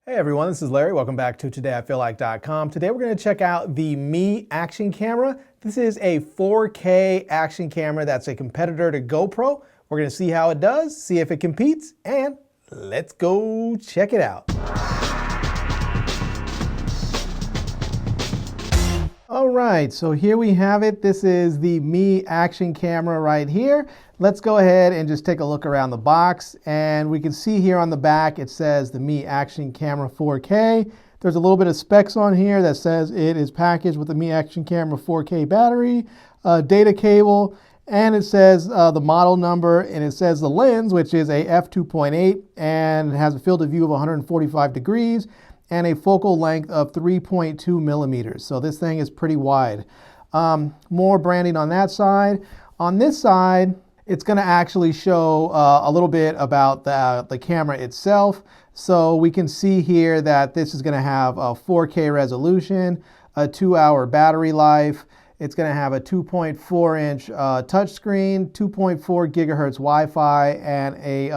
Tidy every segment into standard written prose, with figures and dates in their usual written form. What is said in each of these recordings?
Hey everyone, this is Larry. Welcome back to TodayIfeelLike.com. Today we're going to check out the Mi action camera. This is a 4K action camera that's a competitor to GoPro. We're going to see how it does, see if it competes, and let's go check it out. All right, so here we have it. This is the Mi action camera right here. Let's go ahead and just take a look around the box, and we can see here on the back it says the Mi action camera 4K. There's a little bit of specs on here that says it is packaged with the Mi action camera 4K battery, data cable, and it says the model number, and it says the lens, which is a f2.8, and it has a field of view of 145 degrees and a focal length of 3.2 millimeters. So this thing is pretty wide. More branding on that side. On this side, it's going to actually show a little bit about the camera itself. So we can see here that this is going to have a 4K resolution, a 2-hour battery life. It's going to have a 2.4-inch touchscreen, 2.4 gigahertz Wi-Fi, and a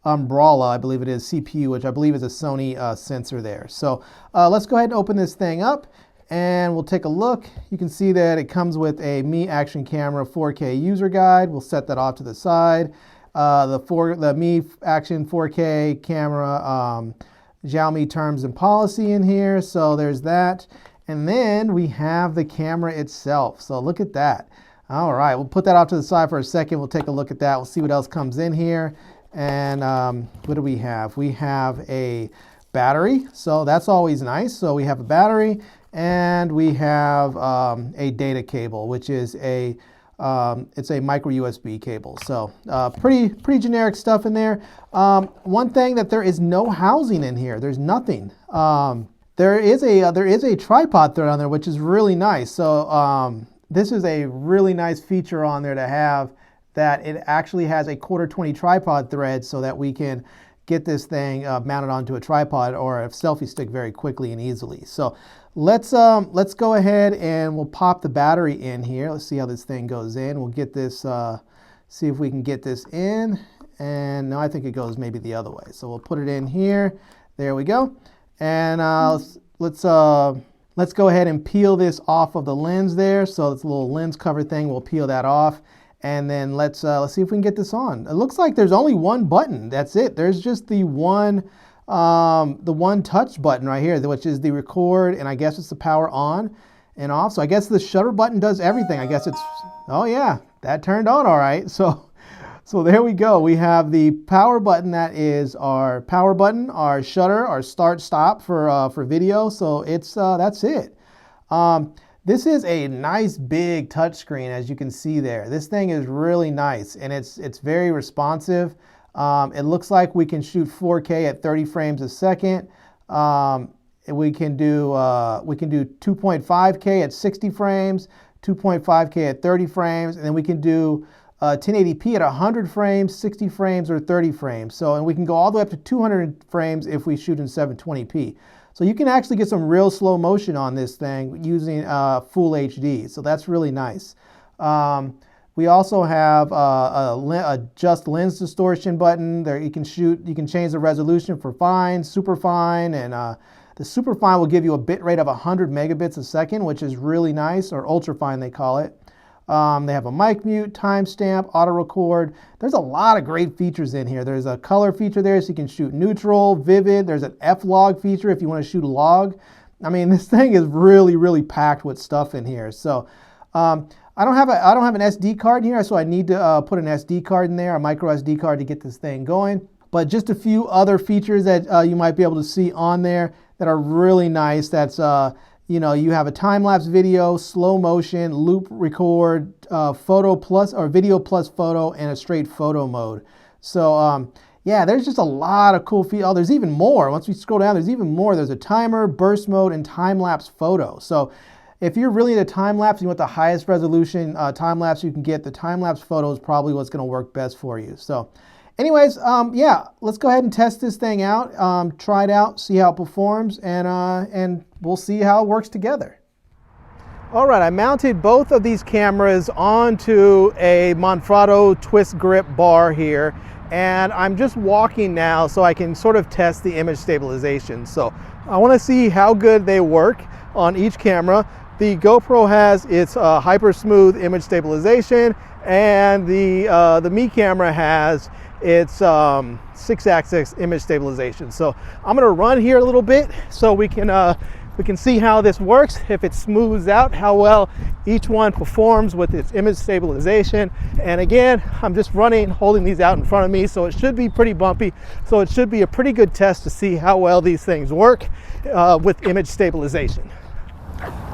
Umbrella, I believe it is, CPU, which I believe is a Sony sensor there. So let's go ahead and open this thing up and we'll take a look. You can see that it comes with a Mi action camera 4K user guide. We'll set that off to the side. The Mi action 4K camera Xiaomi terms and policy in here. So there's that. And then we have the camera itself. So look at that. All right, we'll put that off to the side for a second. We'll take a look at that. We'll see what else comes in here. And what do we have? We have a battery, so that's always nice. So we have a battery, and we have a data cable, which is it's a micro USB cable. So pretty generic stuff in there. One thing that there is no housing in here. There's nothing. There is a tripod thread on there, which is really nice. So this is a really nice feature on there to have, that it actually has a 1/4 tripod thread so that we can get this thing mounted onto a tripod or a selfie stick very quickly and easily. So let's go ahead and we'll pop the battery in here. Let's see how this thing goes in. We'll get this, see if we can get this in. And no, I think it goes maybe the other way. So we'll put it in here. There we go. And let's go ahead and peel this off of the lens there. So it's a little lens cover thing. We'll peel that off. And then let's see if we can get this on. It looks like there's only one button. That's it. There's just the one touch button right here, which is the record, and I guess it's the power on and off. So I guess the shutter button does everything. I guess it's, oh yeah, that turned on all right. So there we go. We have the power button. That is our power button, our shutter, our start stop for video. So it's that's it. This is a nice big touchscreen, as you can see there. This thing is really nice, and it's very responsive. It looks like we can shoot 4K at 30 frames a second. We can do 2.5K at 60 frames, 2.5K at 30 frames, and then we can do 1080p at 100 frames, 60 frames, or 30 frames. So, and we can go all the way up to 200 frames if we shoot in 720p. So you can actually get some real slow motion on this thing using full HD. So that's really nice. We also have a adjust lens distortion button. There you can change the resolution for fine, super fine, and the super fine will give you a bit rate of 100 megabits a second, which is really nice, or ultra fine they call it. They have a mic mute, timestamp, auto record. There's a lot of great features in here. There's a color feature there, so you can shoot neutral, vivid. There's an F-log feature if you want to shoot log. I mean, this thing is really packed with stuff in here. So I don't have an SD card in here, so I need to put an SD card in there, a micro SD card, to get this thing going. But just a few other features that you might be able to see on there that are really nice. That's you know, you have a time-lapse video, slow motion, loop record, photo plus or video plus photo, and a straight photo mode. So yeah, there's just a lot of cool features. Oh, there's even more. Once we scroll down, there's even more. There's a timer, burst mode, and time-lapse photo. So if you're really into time-lapse, you want the highest resolution time-lapse you can get, the time-lapse photo is probably what's going to work best for you. So anyways, yeah, let's go ahead and test this thing out, try it out, see how it performs, and we'll see how it works together. All right, I mounted both of these cameras onto a Manfrotto twist grip bar here, and I'm just walking now so I can sort of test the image stabilization. So I want to see how good they work on each camera. The GoPro has its hyper smooth image stabilization, and the Me camera has its 6-axis image stabilization. So I'm going to run here a little bit so we can see how this works, if it smooths out, how well each one performs with its image stabilization. And again, I'm just running, holding these out in front of me, so it should be pretty bumpy. So it should be a pretty good test to see how well these things work with image stabilization.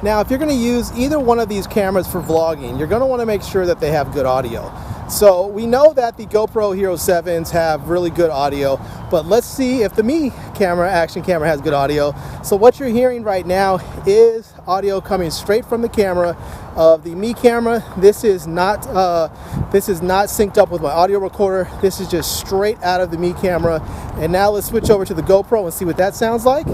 Now, if you're going to use either one of these cameras for vlogging, you're going to want to make sure that they have good audio. So we know that the GoPro Hero 7s have really good audio, but let's see if the Me camera, action camera, has good audio. So what you're hearing right now is audio coming straight from the camera of the Me camera. This is not synced up with my audio recorder. This is just straight out of the Me camera. And now let's switch over to the GoPro and see what that sounds like.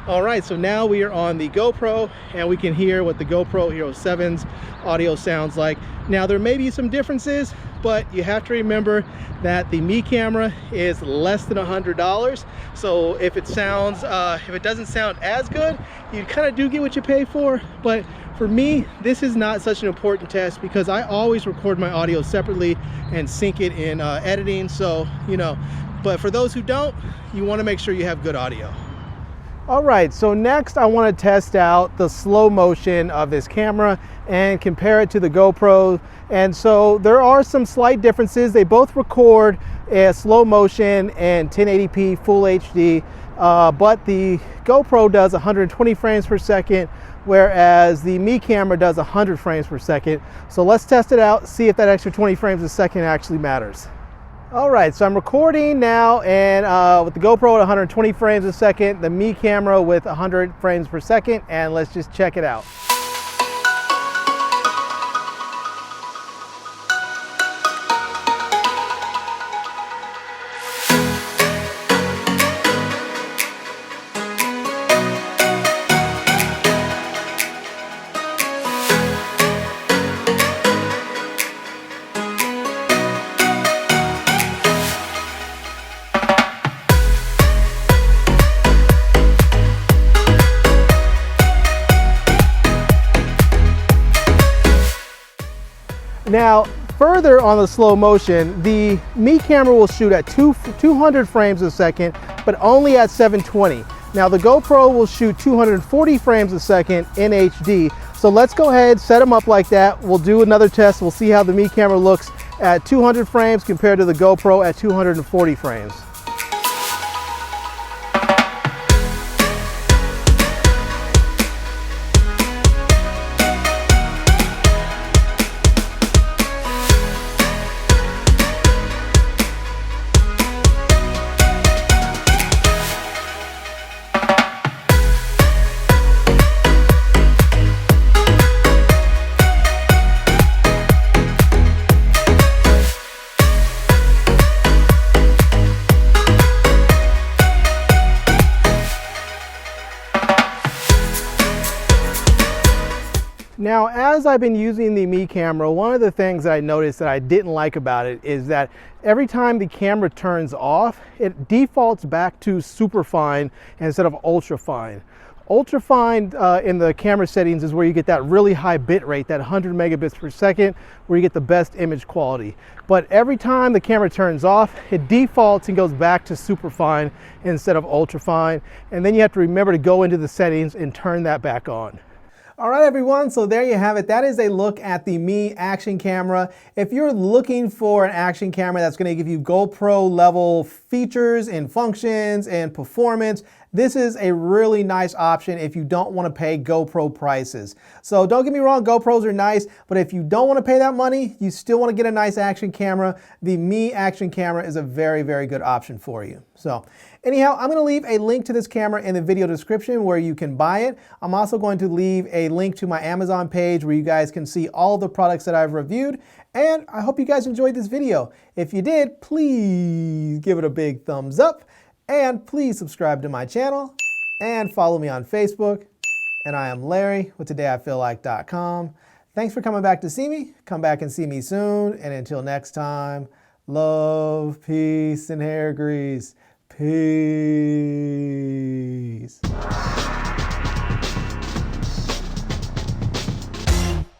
All right, so now we are on the GoPro and we can hear what the GoPro Hero 7's audio sounds like. Now there may be some differences, but you have to remember that the Me camera is less than $100. So if it doesn't sound as good, you kind of do get what you pay for. But for me, this is not such an important test because I always record my audio separately and sync it in editing. So, but for those who don't, you want to make sure you have good audio. All right, so next I want to test out the slow motion of this camera and compare it to the GoPro. And so there are some slight differences. They both record a slow motion and 1080p full HD, but the GoPro does 120 frames per second, whereas the Me camera does 100 frames per second. So let's test it out, see if that extra 20 frames a second actually matters. All right, so I'm recording now, and with the GoPro at 120 frames a second, the Me camera with 100 frames per second, and let's just check it out. Now, further on the slow motion, the Me camera will shoot at 200 frames a second, but only at 720. Now, the GoPro will shoot 240 frames a second in HD. So let's go ahead, set them up like that. We'll do another test. We'll see how the Me camera looks at 200 frames compared to the GoPro at 240 frames. Now, as I've been using the Me camera, one of the things that I noticed that I didn't like about it is that every time the camera turns off, it defaults back to super fine instead of ultra fine. Ultra fine in the camera settings is where you get that really high bit rate, that 100 megabits per second, where you get the best image quality. But every time the camera turns off, it defaults and goes back to super fine instead of ultra fine. And then you have to remember to go into the settings and turn that back on. All right, everyone, so there you have it. That is a look at the Me action camera. If you're looking for an action camera that's going to give you GoPro level features and functions and performance, this is a really nice option if you don't want to pay GoPro prices. So don't get me wrong, GoPros are nice, but if you don't want to pay that money, you still want to get a nice action camera, the Me action camera is a very, very good option for you. So anyhow, I'm going to leave a link to this camera in the video description where you can buy it. I'm also going to leave a link to my Amazon page where you guys can see all of the products that I've reviewed. And I hope you guys enjoyed this video. If you did, please give it a big thumbs up. And please subscribe to my channel and follow me on Facebook. And I am Larry with TodayIfeelLike.com. Thanks for coming back to see me. Come back and see me soon. And until next time, Love, peace, and hair grease. Peace.